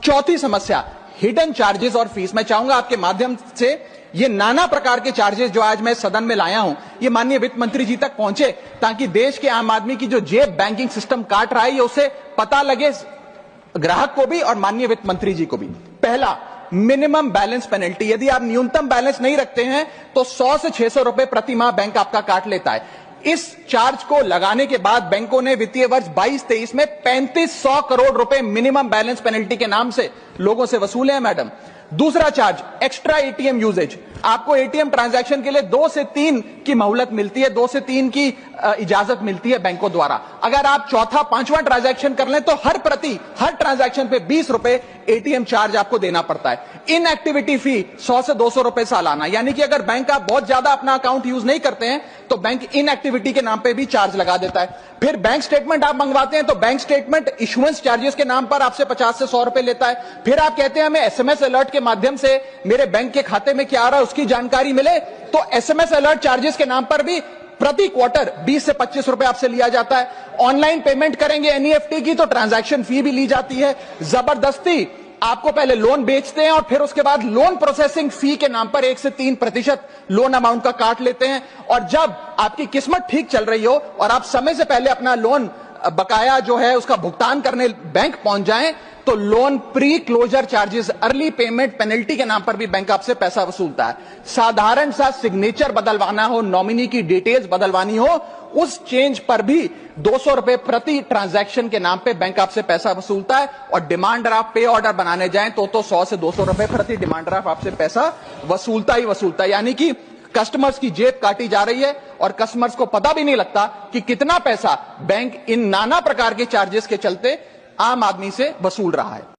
चौथी समस्या, hidden charges और फीस। मैं चाहूंगा आपके माध्यम से ये नाना प्रकार के चार्जेस जो आज मैं सदन में लाया हूं, ये माननीय वित्त मंत्री जी तक पहुंचे, ताकि देश के आम आदमी की जो जेब बैंकिंग सिस्टम काट रहा है, ये उसे पता लगे, ग्राहक को भी और माननीय वित्त मंत्री जी को भी। पहला, मिनिमम बैलेंस पेनल्टी। यदि आप न्यूनतम बैलेंस नहीं रखते हैं तो 100 से 600 रुपए प्रति माह बैंक आपका काट लेता है। इस चार्ज को लगाने के बाद बैंकों ने वित्तीय वर्ष 22-23 में 3500 करोड़ रुपए मिनिमम बैलेंस पेनल्टी के नाम से लोगों से वसूले हैं मैडम। दूसरा चार्ज, एक्स्ट्रा एटीएम यूजेज। आपको एटीएम ट्रांजैक्शन के लिए 2 से 3 की मोहलत मिलती है, 2 से 3 की इजाजत मिलती है बैंकों द्वारा। अगर आप चौथा पांचवा ट्रांजैक्शन कर लें तो हर ट्रांजैक्शन पे 20 रुपए एटीएम चार्ज आपको देना पड़ता है। इनएक्टिविटी फी 100 से 200 रुपए सालाना, यानी कि अगर बैंक आप बहुत ज्यादा अपना अकाउंट यूज नहीं करते हैं तो बैंक इनएक्टिविटी के नाम पे भी चार्ज लगा देता है। फिर बैंक स्टेटमेंट आप मंगवाते हैं तो बैंक स्टेटमेंट इशुएंस चार्जेस के नाम पर आपसे 50 से 100 रुपए लेता है। फिर आप कहते हैं हमें एसएमएस अलर्ट के माध्यम से मेरे बैंक के खाते में क्या आ रहा है उसकी जानकारी मिले, तो एसएमएस अलर्ट चार्जेस के नाम पर भी प्रति क्वार्टर 20 से 25 रुपए आपसे लिया जाता है। ऑनलाइन पेमेंट करेंगे एनईएफटी की तो ट्रांजैक्शन फी भी ली जाती है। जबरदस्ती आपको पहले लोन बेचते हैं और फिर उसके बाद लोन प्रोसेसिंग फी के नाम पर 1 से 3% लोन अमाउंट का काट लेते हैं। और जब आपकी किस्मत ठीक चल रही हो और आप समय से पहले अपना लोन बकाया जो है उसका भुगतान करने बैंक पहुंच जाएं तो loan pre closure charges, early payment penalty के नाम पर भी बैंक आपसे पैसा वसूलता है। साधारण सा सिग्नेचर बदलवाना हो, नॉमिनी की डिटेल्स बदलवानी हो, उस चेंज पर भी 200 रुपए प्रति ट्रांजैक्शन के नाम पे बैंक आपसे पैसा वसूलता है। और डिमांड ड्राफ्ट पे ऑर्डर बनाने जाएं तो 100 से 200 रुपए प्रति डिमांड ड्राफ्ट आपसे पैसा वसूलता ही वसूलता है। यानी कि कस्टमर्स की जेब काटी जा रही है और कस्टमर्स को पता भी नहीं लगता कि कितना पैसा बैंक इन नाना प्रकार के चार्जेस के चलते आम आदमी से वसूल रहा है।